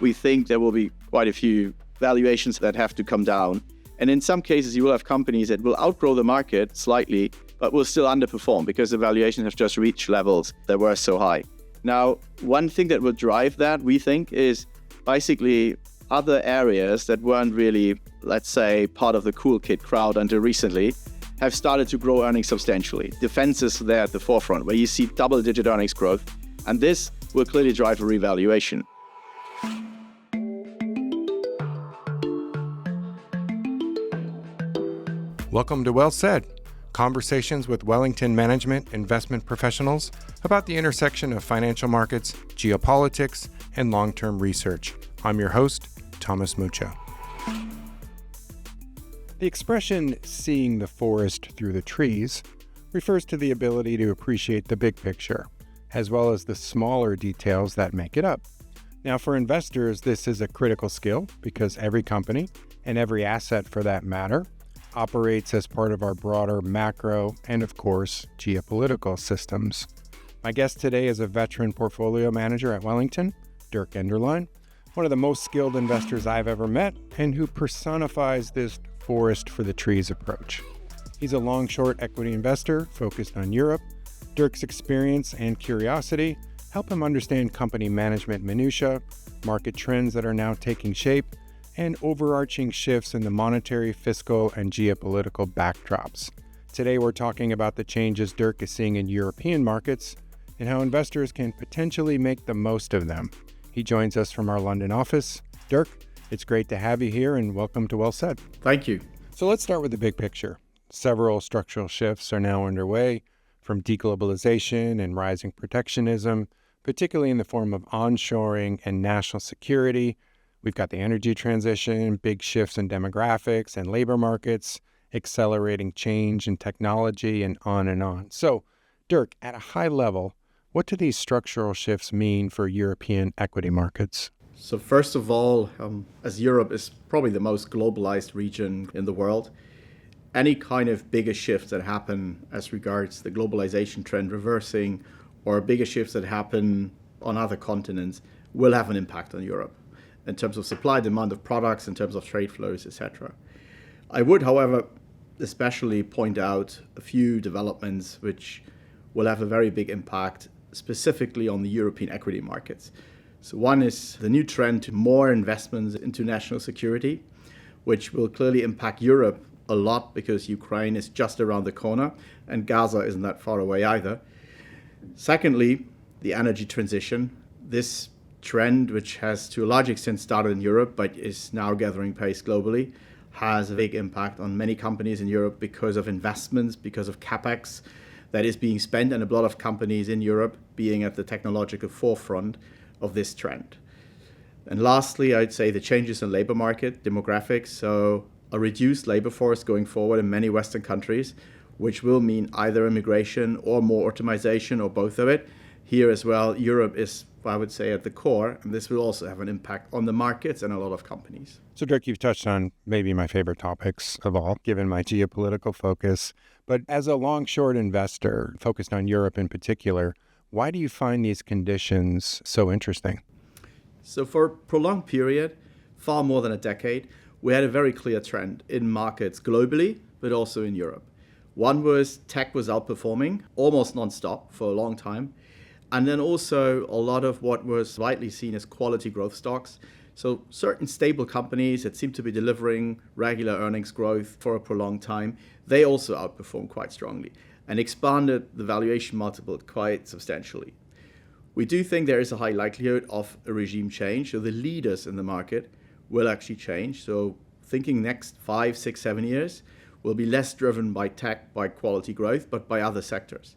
we think there will be quite a few valuations that have to come down. And in some cases, you will have companies that will outgrow the market slightly, but will still underperform because the valuations have just reached levels that were so high. Now, one thing that will drive that, we think, is basically other areas that weren't really, let's say, part of the cool kid crowd until recently, have started to grow earnings substantially. Defense is there at the forefront, where you see double-digit earnings growth, and this will clearly drive a revaluation. Welcome to Well Said, conversations with Wellington Management investment professionals about the intersection of financial markets, geopolitics, and long-term research. I'm your host, Thomas Mucha. The expression, seeing the forest through the trees, refers to the ability to appreciate the big picture, as well as the smaller details that make it up. Now, for investors, this is a critical skill because every company, and every asset for that matter, operates as part of our broader macro and, of course, geopolitical systems. My guest today is a veteran portfolio manager at Wellington, Dirk Enderlein, one of the most skilled investors I've ever met, and who personifies this forest for the trees approach. He's a long-short equity investor focused on Europe. Dirk's experience and curiosity help him understand company management minutiae, market trends that are now taking shape, and overarching shifts in the monetary, fiscal, and geopolitical backdrops. Today, we're talking about the changes Dirk is seeing in European markets and how investors can potentially make the most of them. He joins us from our London office. Dirk, it's great to have you here, and welcome to Well Said. Thank you. So let's start with the big picture. Several structural shifts are now underway, from deglobalization and rising protectionism, particularly in the form of onshoring and national security. We've got the energy transition, big shifts in demographics and labor markets, accelerating change in technology, and on and on. So, Dirk, at a high level, what do these structural shifts mean for European equity markets? So first of all, as Europe is probably the most globalized region in the world, any kind of bigger shifts that happen as regards the globalization trend reversing, or bigger shifts that happen on other continents, will have an impact on Europe in terms of supply, demand of products, in terms of trade flows, etc. I would, however, especially point out a few developments which will have a very big impact specifically on the European equity markets. So one is the new trend to more investments into national security, which will clearly impact Europe a lot because Ukraine is just around the corner and Gaza isn't that far away either. Secondly, the energy transition. This trend, which has to a large extent started in Europe but is now gathering pace globally, has a big impact on many companies in Europe because of investments, because of capex that is being spent, and a lot of companies in Europe being at the technological forefront of this trend. And lastly, I'd say the changes in labor market, demographics, so a reduced labor force going forward in many Western countries, which will mean either immigration or more automation or both of it. Here as well, Europe is, I would say, at the core, and this will also have an impact on the markets and a lot of companies. So, Dirk, you've touched on maybe my favorite topics of all, given my geopolitical focus. But as a long-short investor focused on Europe in particular, why do you find these conditions so interesting? So for a prolonged period, far more than a decade, we had a very clear trend in markets globally, but also in Europe. One was tech was outperforming almost nonstop for a long time. And then also a lot of what was widely seen as quality growth stocks. So certain stable companies that seem to be delivering regular earnings growth for a prolonged time, they also outperformed quite strongly and expanded the valuation multiple quite substantially. We do think there is a high likelihood of a regime change. So the leaders in the market will actually change. So thinking next 5, 6, 7 years will be less driven by tech, by quality growth, but by other sectors.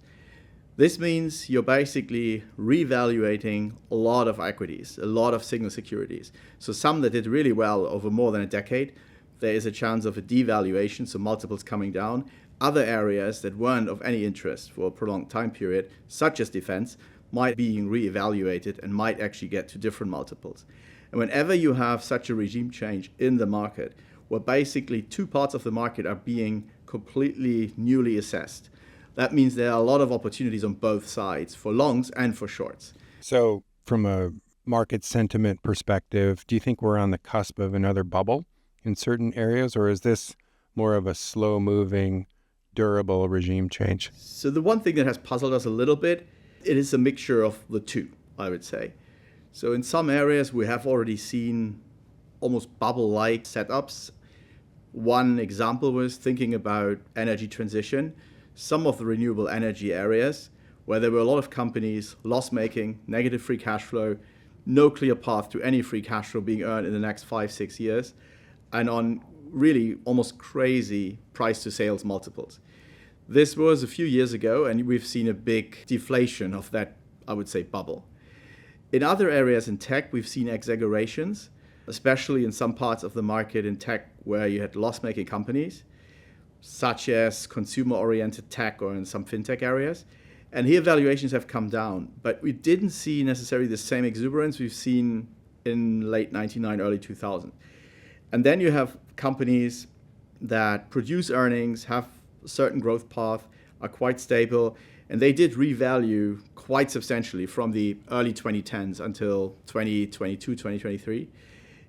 This means you're basically revaluating a lot of equities, a lot of signal securities. So some that did really well over more than a decade, there is a chance of a devaluation, so multiples coming down. Other areas that weren't of any interest for a prolonged time period, such as defense, might be being reevaluated and might actually get to different multiples. And whenever you have such a regime change in the market, where basically two parts of the market are being completely newly assessed, that means there are a lot of opportunities on both sides for longs and for shorts. So from a market sentiment perspective, do you think we're on the cusp of another bubble in certain areas, or is this more of a slow-moving, durable regime change? So the one thing that has puzzled us a little bit, it is a mixture of the two, I would say. So in some areas, we have already seen almost bubble-like setups. One example was thinking about energy transition. Some of the renewable energy areas where there were a lot of companies loss-making, negative free cash flow, no clear path to any free cash flow being earned in the next 5-6 years, and on really almost crazy price to sales multiples. This was a few years ago, and we've seen a big deflation of that, I would say, bubble. In other areas in tech, we've seen exaggerations, especially in some parts of the market in tech where you had loss-making companies, such as consumer-oriented tech or in some fintech areas. And here valuations have come down, but we didn't see necessarily the same exuberance we've seen in late 99, early 2000. And then you have companies that produce earnings, have a certain growth path, are quite stable, and they did revalue quite substantially from the early 2010s until 2022, 2023.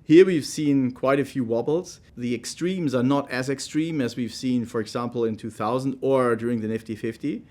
Here we've seen quite a few wobbles. The extremes are not as extreme as we've seen, for example, in 2000 or during the Nifty 50,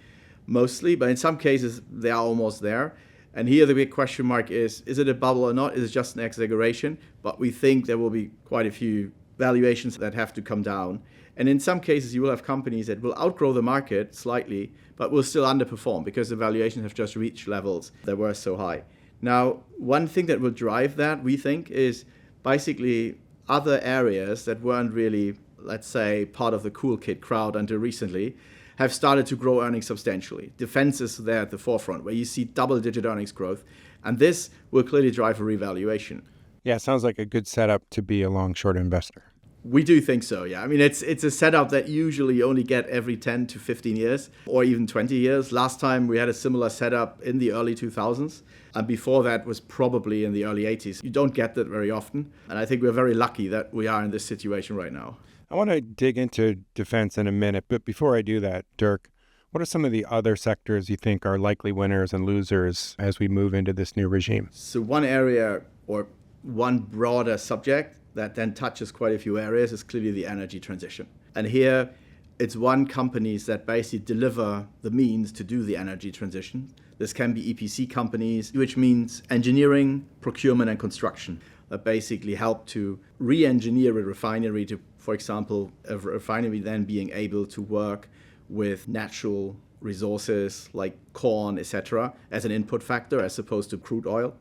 mostly, but in some cases they are almost there. And here the big question mark is it a bubble or not? Is it just an exaggeration? But we think there will be quite a few valuations that have to come down. And in some cases, you will have companies that will outgrow the market slightly, but will still underperform because the valuations have just reached levels that were so high. Now, one thing that will drive that, we think, is basically other areas that weren't really, let's say, part of the cool kid crowd until recently, have started to grow earnings substantially. Defense is there at the forefront, where you see double-digit earnings growth, and this will clearly drive a revaluation. Yeah, sounds like a good setup to be a long-short investor. We do think so, yeah. I mean, it's a setup that usually you only get every 10 to 15 years or even 20 years. Last time we had a similar setup in the early 2000s, and before that was probably in the early 80s. You don't get that very often, and I think we're very lucky that we are in this situation right now. I want to dig into defense in a minute, but before I do that, Dirk, what are some of the other sectors you think are likely winners and losers as we move into this new regime? So one area or one broader subject that then touches quite a few areas is clearly the energy transition. And here it's one companies that basically deliver the means to do the energy transition. This can be EPC companies, which means engineering, procurement, and construction, that basically help to re-engineer a refinery to, for example, a refinery then being able to work with natural resources like corn, etc., as an input factor as opposed to crude oil.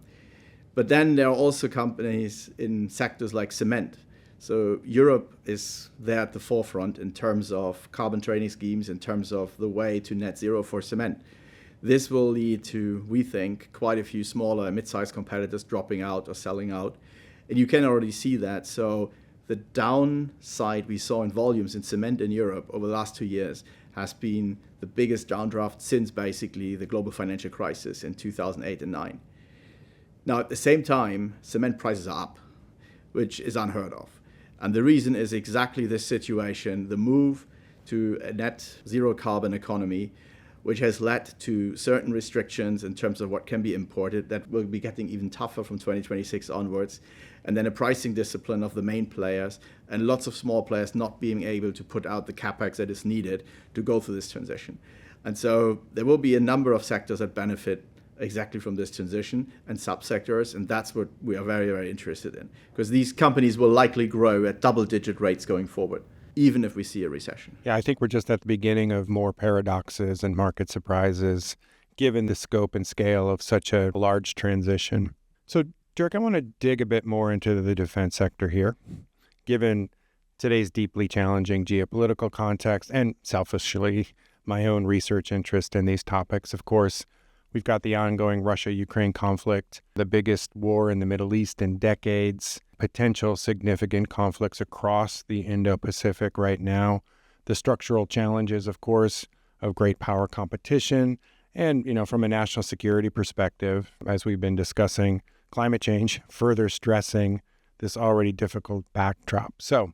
But then there are also companies in sectors like cement. So Europe is there at the forefront in terms of carbon trading schemes, in terms of the way to net zero for cement. This will lead to, we think, quite a few smaller and mid-sized competitors dropping out or selling out. And you can already see that. So the downside we saw in volumes in cement in Europe over the last 2 years has been the biggest downdraft since basically the global financial crisis in 2008 and 9. Now, at the same time, cement prices are up, which is unheard of. And the reason is exactly this situation, the move to a net zero carbon economy, which has led to certain restrictions in terms of what can be imported that will be getting even tougher from 2026 onwards. And then a pricing discipline of the main players and lots of small players not being able to put out the capex that is needed to go through this transition. And so there will be a number of sectors that benefit exactly from this transition and subsectors, and that's what we are very, very interested in, because these companies will likely grow at double-digit rates going forward, even if we see a recession. Yeah, I think we're just at the beginning of more paradoxes and market surprises, given the scope and scale of such a large transition. So, Dirk, I want to dig a bit more into the defense sector here, given today's deeply challenging geopolitical context and, selfishly, my own research interest in these topics, of course. We've got the ongoing Russia-Ukraine conflict, the biggest war in the Middle East in decades, potential significant conflicts across the Indo-Pacific right now, the structural challenges, of course, of great power competition, and, from a national security perspective, as we've been discussing, climate change further stressing this already difficult backdrop. So,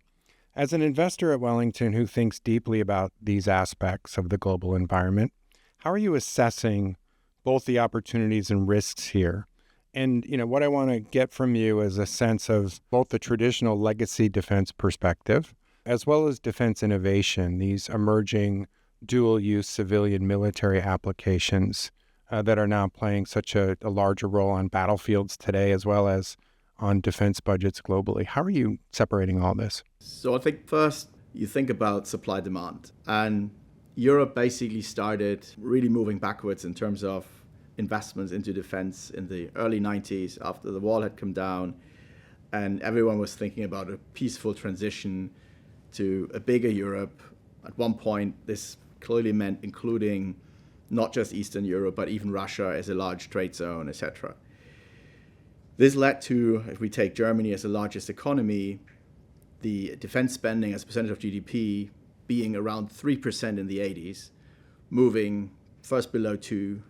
as an investor at Wellington who thinks deeply about these aspects of the global environment, how are you assessing both the opportunities and risks here, And, what I want to get from you is a sense of both the traditional legacy defense perspective, as well as defense innovation, these emerging dual-use civilian military applications that are now playing such a larger role on battlefields today, as well as on defense budgets globally. How are you separating all this? So I think first you think about supply demand. And Europe basically started really moving backwards in terms of investments into defense in the early 90s after the wall had come down. And everyone was thinking about a peaceful transition to a bigger Europe. At one point, this clearly meant including not just Eastern Europe, but even Russia as a large trade zone, etc. This led to, if we take Germany as the largest economy, the defense spending as a percentage of GDP being around 3% in the 80s, moving first below 2,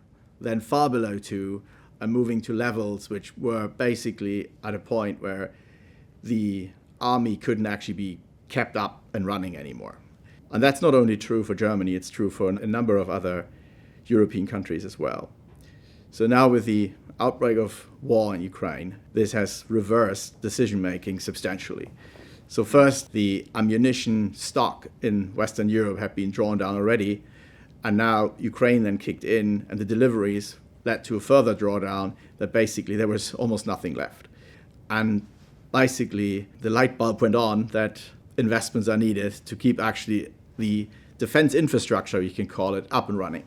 then far below 2, and moving to levels which were basically at a point where the army couldn't actually be kept up and running anymore. And that's not only true for Germany, it's true for a number of other European countries as well. So now with the outbreak of war in Ukraine, this has reversed decision-making substantially. So first, the ammunition stock in Western Europe had been drawn down already, and now Ukraine then kicked in, and the deliveries led to a further drawdown that basically there was almost nothing left. And basically, the light bulb went on that investments are needed to keep actually the defense infrastructure, you can call it, up and running.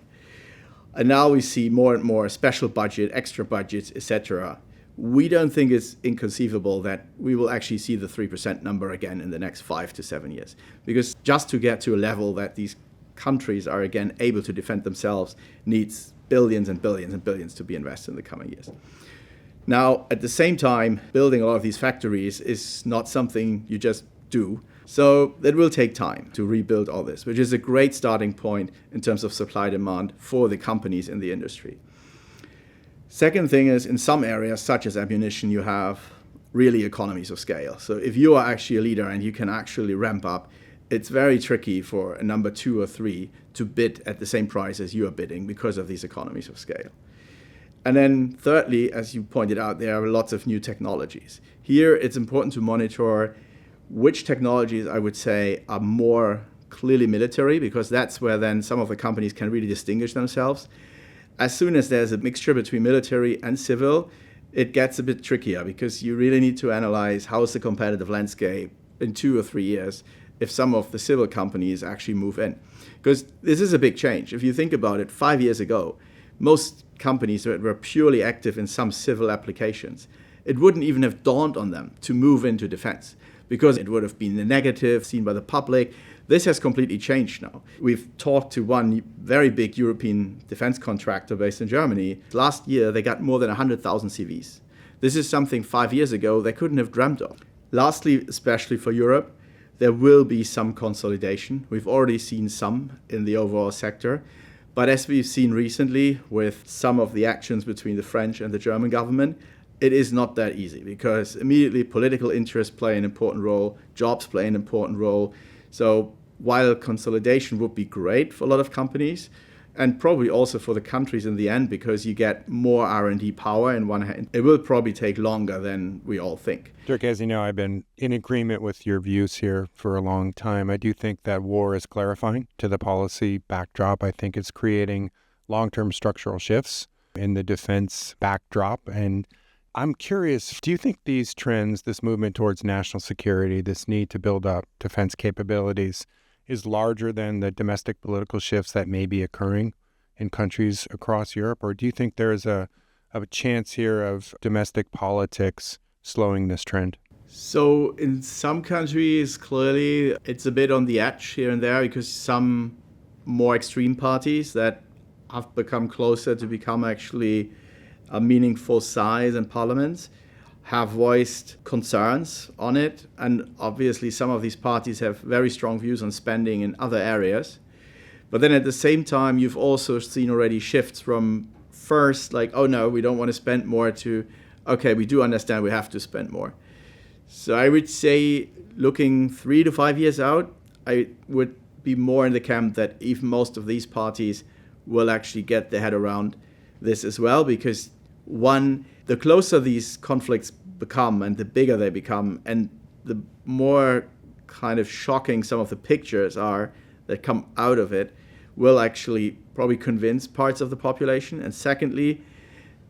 And now we see more and more special budget, extra budgets, etc. We don't think it's inconceivable that we will actually see the 3% number again in the next 5 to 7 years. Because just to get to a level that these countries are again able to defend themselves needs billions and billions and billions to be invested in the coming years. Now, at the same time, building a lot of these factories is not something you just do. So it will take time to rebuild all this, which is a great starting point in terms of supply demand for the companies in the industry. Second thing is, in some areas, such as ammunition, you have really economies of scale. So if you are actually a leader and you can actually ramp up, it's very tricky for a number 2 or 3 to bid at the same price as you are bidding because of these economies of scale. And then thirdly, as you pointed out, there are lots of new technologies. Here, it's important to monitor which technologies I would say are more clearly military, because that's where then some of the companies can really distinguish themselves. As soon as there's a mixture between military and civil, it gets a bit trickier because you really need to analyze how is the competitive landscape in 2 or 3 years if some of the civil companies actually move in. Because this is a big change. If you think about it, 5 years ago, most companies that were purely active in some civil applications, it wouldn't even have dawned on them to move into defense, because it would have been a negative seen by the public. This has completely changed now. We've talked to one very big European defense contractor based in Germany. Last year, they got more than 100,000 CVs. This is something 5 years ago they couldn't have dreamt of. Lastly, especially for Europe, there will be some consolidation. We've already seen some in the overall sector. But as we've seen recently with some of the actions between the French and the German government, it is not that easy, because immediately political interests play an important role, jobs play an important role. So while consolidation would be great for a lot of companies, and probably also for the countries in the end, because you get more R&D power in one hand, it will probably take longer than we all think. Dirk, as you know, I've been in agreement with your views here for a long time. I do think that war is clarifying to the policy backdrop. I think it's creating long-term structural shifts in the defense backdrop. And I'm curious, do you think these trends, this movement towards national security, this need to build up defense capabilities, is larger than the domestic political shifts that may be occurring in countries across Europe? Or do you think there's a chance here of domestic politics slowing this trend? So in some countries, clearly, it's a bit on the edge here and there, because some more extreme parties that have become closer to become actually a meaningful size in parliaments have voiced concerns on it. And obviously some of these parties have very strong views on spending in other areas. But then at the same time, you've also seen already shifts from first like, oh no, we don't want to spend more, to, okay, we do understand we have to spend more. So I would say looking 3 to 5 years out, I would be more in the camp that even most of these parties will actually get their head around this as well, because One, the closer these conflicts become and the bigger they become, and the more kind of shocking some of the pictures are that come out of it, will actually probably convince parts of the population. And secondly,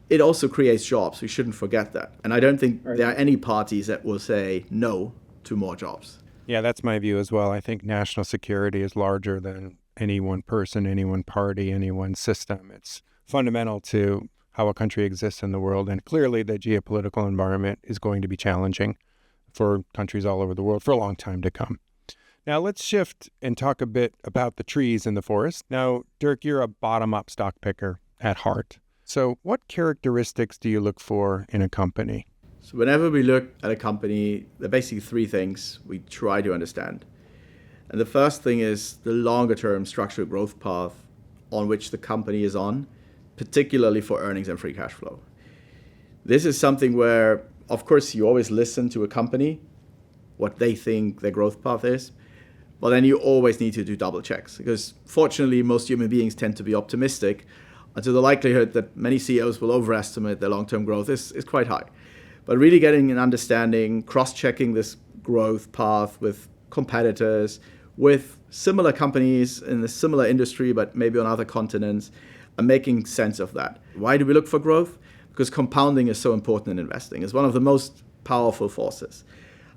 it also creates jobs. We shouldn't forget that. And I don't think there are any parties that will say no to more jobs. Yeah, that's my view as well. I think national security is larger than any one person, any one party, any one system. It's fundamental to how a country exists in the world. And clearly the geopolitical environment is going to be challenging for countries all over the world for a long time to come. Now let's shift and talk a bit about the trees in the forest. Now, Dirk, you're a bottom-up stock picker at heart. So what characteristics do you look for in a company? So whenever we look at a company, there are basically three things we try to understand. And the first thing is the longer-term structural growth path on which the company is on, particularly for earnings and free cash flow. This is something where, of course, you always listen to a company, what they think their growth path is, but then you always need to do double checks, because fortunately most human beings tend to be optimistic, and so the likelihood that many CEOs will overestimate their long-term growth is quite high. But really getting an understanding, cross-checking this growth path with competitors, with similar companies in a similar industry but maybe on other continents, and making sense of that. Why do we look for growth? Because compounding is so important in investing. It's one of the most powerful forces.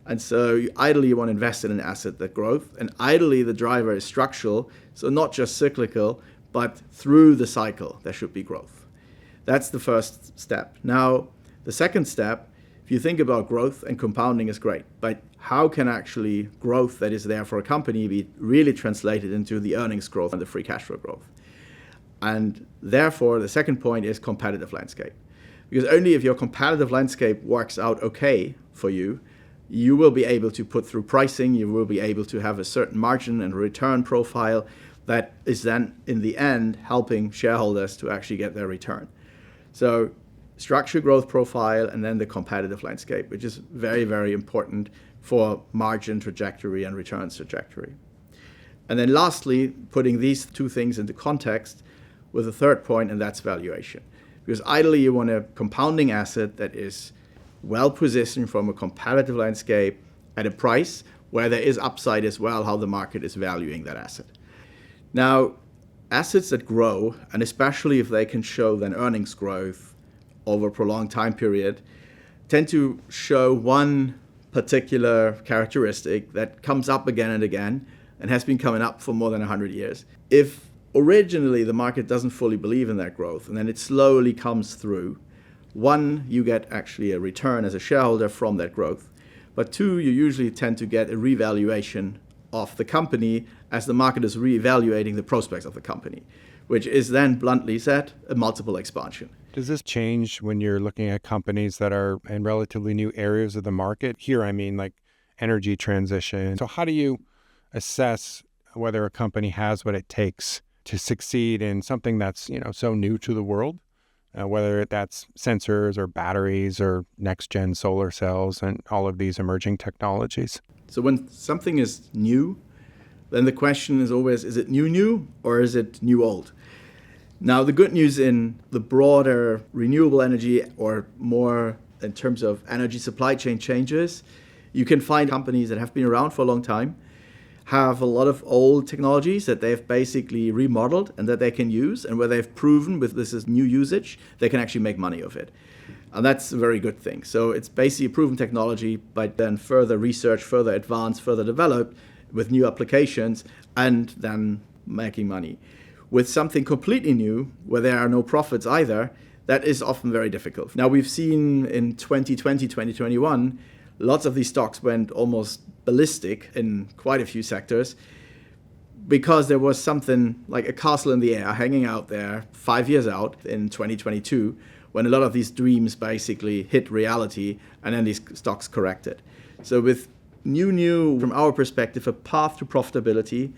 And so ideally you want to invest in an asset that grows, and ideally the driver is structural, so not just cyclical, but through the cycle there should be growth. That's the first step. Now, the second step, if you think about growth, and compounding is great, but how can actually growth that is there for a company be really translated into the earnings growth and the free cash flow growth? And therefore, the second point is competitive landscape. Because only if your competitive landscape works out okay for you, you will be able to put through pricing, you will be able to have a certain margin and return profile that is then, in the end, helping shareholders to actually get their return. So structural growth profile and then the competitive landscape, which is very, very important for margin trajectory and returns trajectory. And then lastly, putting these two things into context with a third point, and that's valuation. Because ideally you want a compounding asset that is well positioned from a competitive landscape at a price where there is upside as well, how the market is valuing that asset. Now, assets that grow, and especially if they can show then earnings growth over a prolonged time period, tend to show one particular characteristic that comes up again and again and has been coming up for more than 100 years. If originally the market doesn't fully believe in that growth and then it slowly comes through, one, you get actually a return as a shareholder from that growth. But two, you usually tend to get a revaluation of the company as the market is reevaluating the prospects of the company, which is then, bluntly said, a multiple expansion. Does this change when you're looking at companies that are in relatively new areas of the market? Here, I mean like energy transition. So how do you assess whether a company has what it takes to succeed in something that's, so new to the world? Whether that's sensors or batteries or next-gen solar cells and all of these emerging technologies. So when something is new, then the question is always, is it new or is it new old? Now, the good news in the broader renewable energy, or more in terms of energy supply chain changes, you can find companies that have been around for a long time, have a lot of old technologies that they've basically remodeled and that they can use, and where they've proven with this is new usage, they can actually make money of it. And that's a very good thing. So it's basically a proven technology, but then further research, further advanced, further developed with new applications, and then making money. With something completely new, where there are no profits either, that is often very difficult. Now, we've seen in 2020, 2021, lots of these stocks went almost ballistic in quite a few sectors because there was something like a castle in the air hanging out there 5 years out in 2022, when a lot of these dreams basically hit reality and then these stocks corrected. So with new, from our perspective, a path to profitability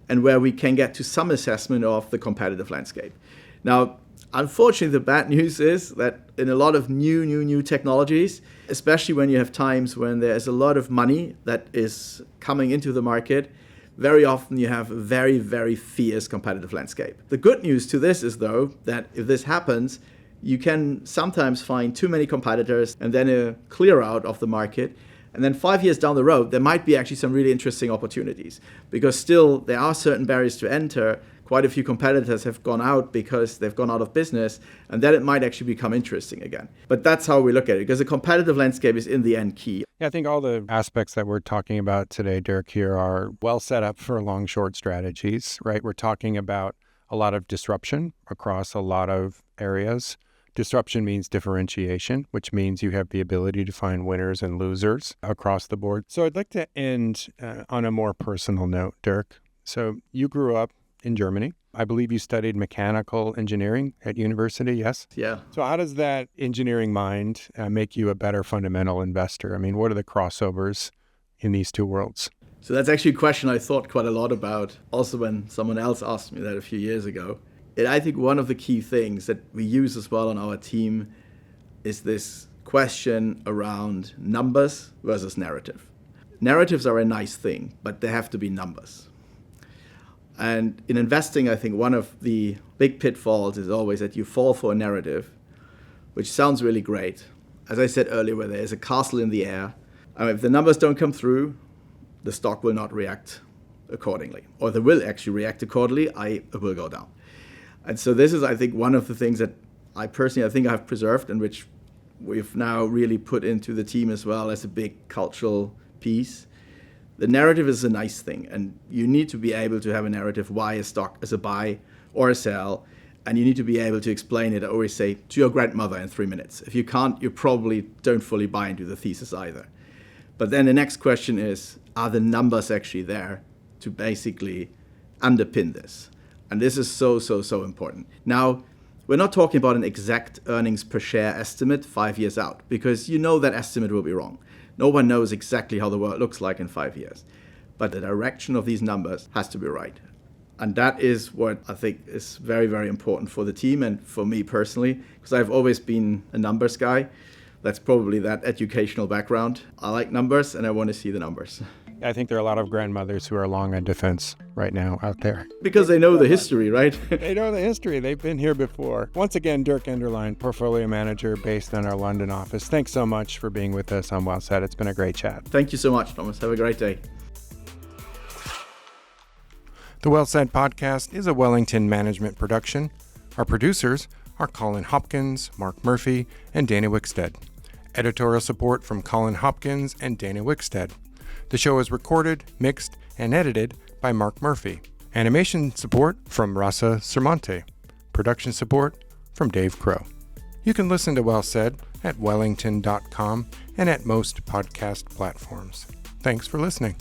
and where we can get to some assessment of the competitive landscape. Now, unfortunately, the bad news is that in a lot of new technologies, especially when you have times when there's a lot of money that is coming into the market, very often you have a very, very fierce competitive landscape. The good news to this is, though, that if this happens, you can sometimes find too many competitors and then a clear out of the market. And then 5 years down the road, there might be actually some really interesting opportunities because still there are certain barriers to enter. Quite a few competitors have gone out because they've gone out of business, and then it might actually become interesting again. But that's how we look at it, because the competitive landscape is in the end key. Yeah, I think all the aspects that we're talking about today, Dirk, here are well set up for long-short strategies, right? We're talking about a lot of disruption across a lot of areas. Disruption means differentiation, which means you have the ability to find winners and losers across the board. So I'd like to end on a more personal note, Dirk. So you grew up in Germany. I believe you studied mechanical engineering at university, yes? Yeah. So how does that engineering mind make you a better fundamental investor? I mean, what are the crossovers in these two worlds? So that's actually a question I thought quite a lot about, also when someone else asked me that a few years ago. And I think one of the key things that we use as well on our team is this question around numbers versus narrative. Narratives are a nice thing, but they have to be numbers. And in investing, I think one of the big pitfalls is always that you fall for a narrative, which sounds really great. As I said earlier, where there is a castle in the air, if the numbers don't come through, the stock will not react accordingly, or they will actually react accordingly, it will go down. And so this is, I think, one of the things that I think I've preserved and which we've now really put into the team as well as a big cultural piece. The narrative is a nice thing, and you need to be able to have a narrative why a stock is a buy or a sell, and you need to be able to explain it, I always say, to your grandmother in 3 minutes. If you can't, you probably don't fully buy into the thesis either. But then the next question is, are the numbers actually there to basically underpin this? And this is so important. Now, we're not talking about an exact earnings per share estimate 5 years out, because you know that estimate will be wrong. No one knows exactly how the world looks like in 5 years. But the direction of these numbers has to be right. And that is what I think is very, very important for the team and for me personally, because I've always been a numbers guy. That's probably that educational background. I like numbers and I want to see the numbers. I think there are a lot of grandmothers who are long on defense right now out there. Because they know the history, right? They know the history. They've been here before. Once again, Dirk Enderlein, portfolio manager based in our London office. Thanks so much for being with us on Well Said. It's been a great chat. Thank you so much, Thomas. Have a great day. The Well Said podcast is a Wellington Management production. Our producers are Colin Hopkins, Mark Murphy, and Dana Wickstead. Editorial support from Colin Hopkins and Dana Wickstead. The show is recorded, mixed, and edited by Mark Murphy. Animation support from Rasa Sermonte. Production support from Dave Crow. You can listen to Well Said at wellington.com and at most podcast platforms. Thanks for listening.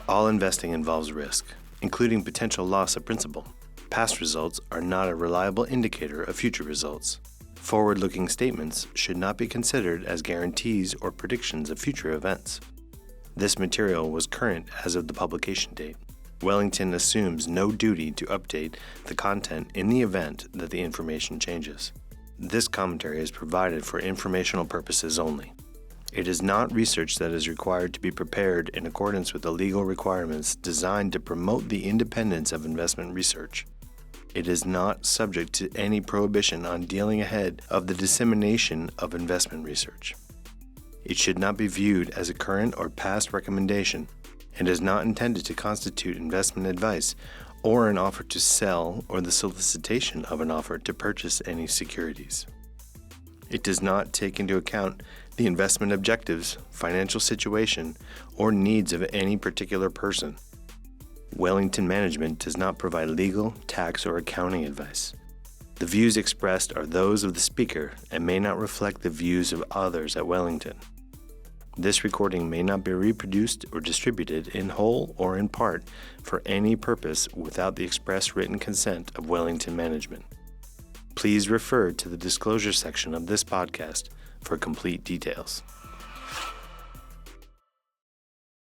All investing involves risk, including potential loss of principal. Past results are not a reliable indicator of future results. Forward-looking statements should not be considered as guarantees or predictions of future events. This material was current as of the publication date. Wellington assumes no duty to update the content in the event that the information changes. This commentary is provided for informational purposes only. It is not research that is required to be prepared in accordance with the legal requirements designed to promote the independence of investment research. It is not subject to any prohibition on dealing ahead of the dissemination of investment research. It should not be viewed as a current or past recommendation and is not intended to constitute investment advice or an offer to sell or the solicitation of an offer to purchase any securities. It does not take into account the investment objectives, financial situation, or needs of any particular person. Wellington Management does not provide legal, tax, or accounting advice. The views expressed are those of the speaker and may not reflect the views of others at Wellington. This recording may not be reproduced or distributed in whole or in part for any purpose without the express written consent of Wellington Management. Please refer to the disclosure section of this podcast for complete details.